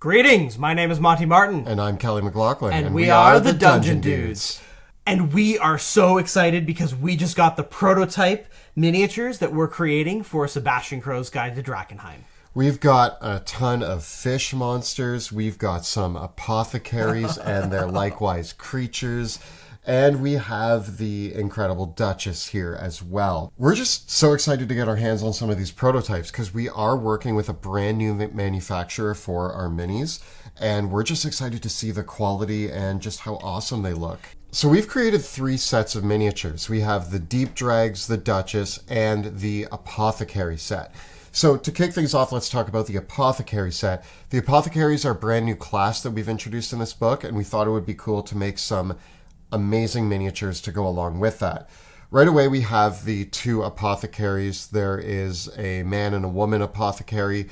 Greetings, my name is Monty Martin. And I'm Kelly McLaughlin. And we are the Dungeon Dudes. And we are so excited because we just got the prototype miniatures that we're creating for Sebastian Crowe's Guide to Drakkenheim. We've got a ton of fish monsters. We've got some apothecaries and their likewise creatures. And we have the incredible Duchess here as well. We're just so excited to get our hands on some of these prototypes because we are working with a brand new manufacturer for our minis. And we're just excited to see the quality and just how awesome they look. So we've created 3 sets of miniatures. We have the Deepdrags, the Duchess, and the Apothecary Set. So to kick things off, let's talk about the Apothecary Set. The Apothecaries are a brand new class that we've introduced in this book, and we thought it would be cool to make some amazing miniatures to go along with that. Right away, we have the 2 apothecaries. There is a man and a woman apothecary,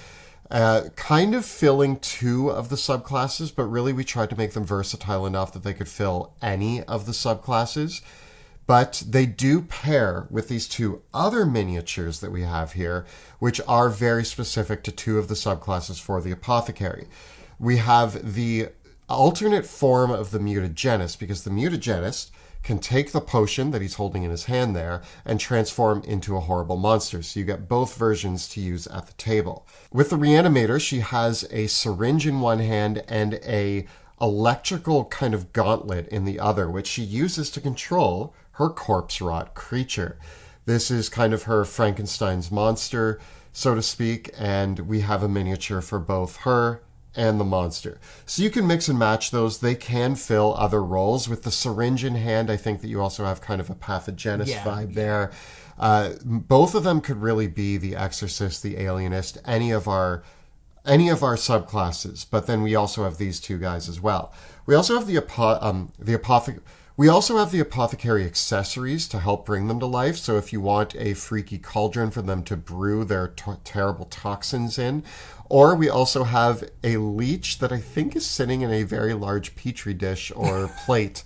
kind of filling 2 of the subclasses, but really we tried to make them versatile enough that they could fill any of the subclasses. But they do pair with these 2 other miniatures that we have here, which are very specific to 2 of the subclasses for the apothecary. We have the alternate form of the mutagenist, because the mutagenist can take the potion that he's holding in his hand there and transform into a horrible monster. So you get both versions to use at the table. With the reanimator, she has a syringe in one hand and a electrical kind of gauntlet in the other, which she uses to control her corpse rot creature. This is kind of her Frankenstein's monster, so to speak, and we have a miniature for both her and the monster. So you can mix and match those. They can fill other roles. With the syringe in hand, I think that you also have kind of a pathogenist vibe there. Both of them could really be the Exorcist, the Alienist, any of our subclasses. But then we also have these 2 guys as well. We also have the apothecary accessories to help bring them to life. So if you want a freaky cauldron for them to brew their terrible toxins in, or we also have a leech that I think is sitting in a very large petri dish or plate.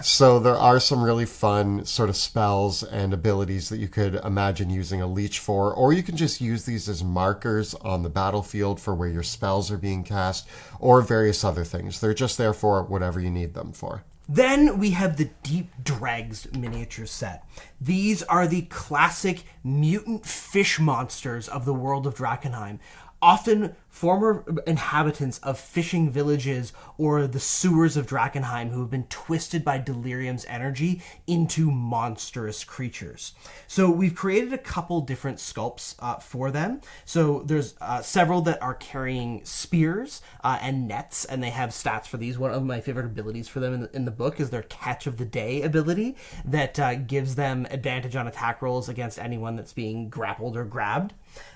So there are some really fun sort of spells and abilities that you could imagine using a leech for, or you can just use these as markers on the battlefield for where your spells are being cast, or various other things. They're just there for whatever you need them for. Then we have the Deepdrag miniature set. These are the classic mutant fish monsters of the world of Drakkenheim. Often former inhabitants of fishing villages or the sewers of Drakkenheim who have been twisted by delirium's energy into monstrous creatures. So we've created a couple different sculpts for them. So there's several that are carrying spears and nets, and they have stats for these. One of my favorite abilities for them in the book is their Catch of the Day ability that gives them advantage on attack rolls against anyone that's being grappled or grabbed.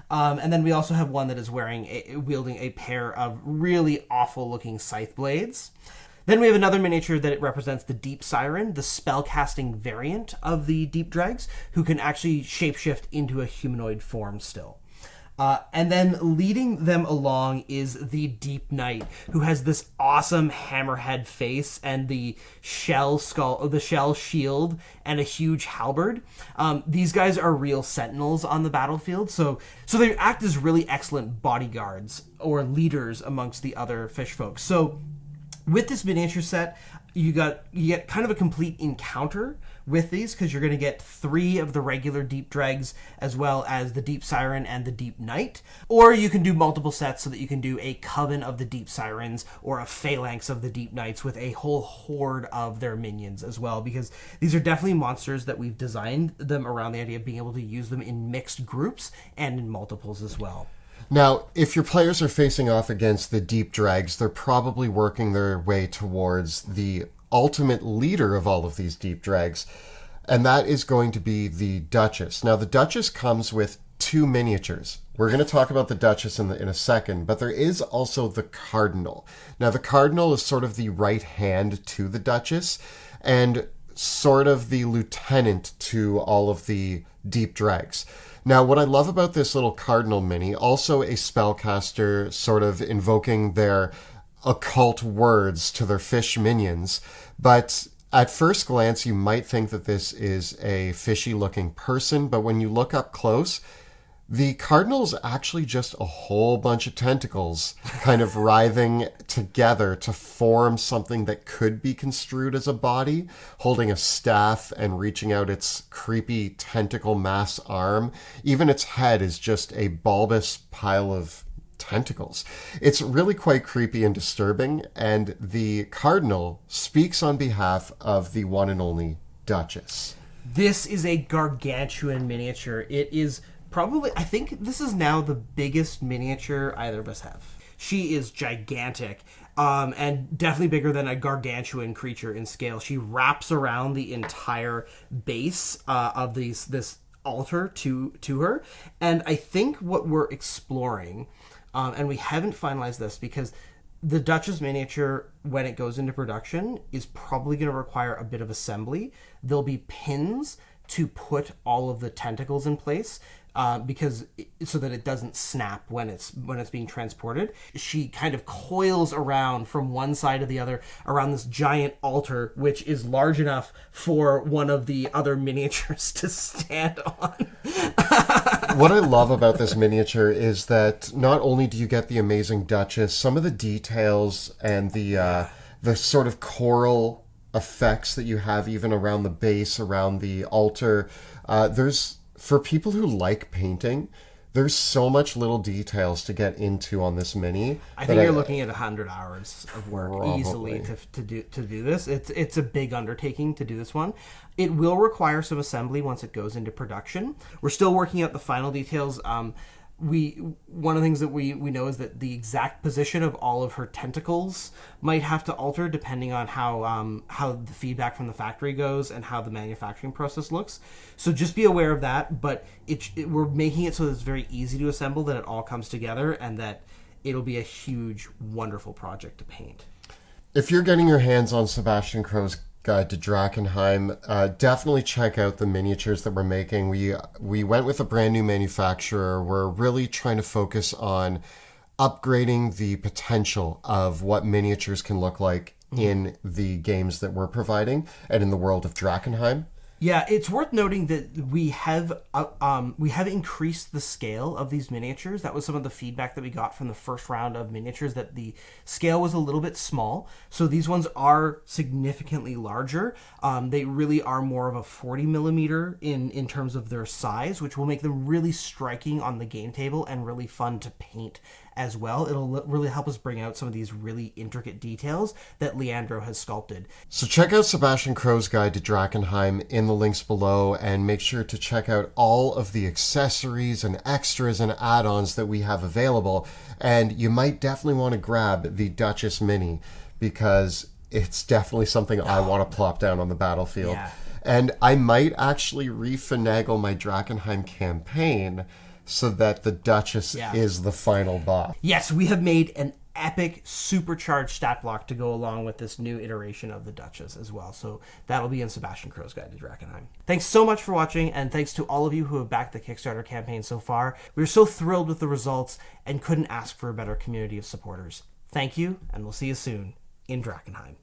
And then we also have one that is wielding a pair of really awful-looking scythe blades. Then we have another miniature that represents the Deep Siren, the spellcasting variant of the Deepdrags, who can actually shapeshift into a humanoid form still. And then leading them along is the Deep Knight, who has this awesome hammerhead face and the shell shield and a huge halberd. These guys are real sentinels on the battlefield, so they act as really excellent bodyguards or leaders amongst the other fish folks. So with this miniature set, you get kind of a complete encounter with these, because you're going to get 3 of the regular Deepdrags as well as the Deep Siren and the Deep Knight. Or you can do multiple sets so that you can do a coven of the Deep Sirens or a phalanx of the Deep Knights with a whole horde of their minions as well, because these are definitely monsters that we've designed them around the idea of being able to use them in mixed groups and in multiples as well. Now, if your players are facing off against the Deepdrags, they're probably working their way towards the ultimate leader of all of these Deepdrags, and that is going to be the Duchess. Now, the Duchess comes with 2 miniatures. We're going to talk about the Duchess in a second, but there is also the Cardinal. Now, the Cardinal is sort of the right hand to the Duchess and sort of the lieutenant to all of the Deepdrags. Now, what I love about this little Cardinal mini, also a spellcaster sort of invoking their occult words to their fish minions, but at first glance you might think that this is a fishy looking person, but when you look up close, The cardinal is actually just a whole bunch of tentacles kind of writhing together to form something that could be construed as a body, holding a staff and reaching out its creepy tentacle mass arm. Even its head is just a bulbous pile of tentacles. It's really quite creepy and disturbing, and the cardinal speaks on behalf of the one and only Duchess. This is a gargantuan miniature. It is probably, I think this is now the biggest miniature either of us have. She is gigantic, and definitely bigger than a gargantuan creature in scale. She wraps around the entire base of this altar to her. And I think what we're exploring, and we haven't finalized this because the Duchess miniature, when it goes into production, is probably going to require a bit of assembly. There'll be pins to put all of the tentacles in place, so that it doesn't snap when it's being transported. She kind of coils around from one side to the other around this giant altar, which is large enough for one of the other miniatures to stand on. What I love about this miniature is that not only do you get the amazing Duchess, some of the details and the sort of choral effects that you have even around the base, around the altar. For people who like painting, there's so much little details to get into on this mini. I think you're looking at 100 hours of work easily to do this. It's a big undertaking to do this one. It will require some assembly once it goes into production. We're still working out the final details. One of the things that we know is that the exact position of all of her tentacles might have to alter depending on how the feedback from the factory goes and how the manufacturing process looks. So just be aware of that. But we're making it so that it's very easy to assemble, that it all comes together, and that it'll be a huge, wonderful project to paint. If you're getting your hands on Sebastian Crowe's Guide to Drakkenheim, definitely check out the miniatures that we're making. We went with a brand new manufacturer. We're really trying to focus on upgrading the potential of what miniatures can look like in the games that we're providing and in the world of Drakkenheim. Yeah, it's worth noting that we have increased the scale of these miniatures. That was some of the feedback that we got from the first round of miniatures, that the scale was a little bit small. So these ones are significantly larger. They really are more of a 40 millimeter in terms of their size, which will make them really striking on the game table and really fun to paint as well. It'll really help us bring out some of these really intricate details that Leandro has sculpted. So check out Sebastian Crowe's Guide to Drakkenheim in the links below, and make sure to check out all of the accessories and extras and add-ons that we have available. And you might definitely want to grab the Duchess Mini, because it's definitely something I want to plop down on the battlefield. Yeah. And I might actually refinagle my Drakkenheim campaign so that the Duchess is the final boss. Yes, we have made an epic supercharged stat block to go along with this new iteration of the Duchess as well. So that'll be in Sebastian Crowe's Guide to Drakkenheim. Thanks so much for watching, and thanks to all of you who have backed the Kickstarter campaign so far. We're so thrilled with the results and couldn't ask for a better community of supporters. Thank you, and we'll see you soon in Drakkenheim.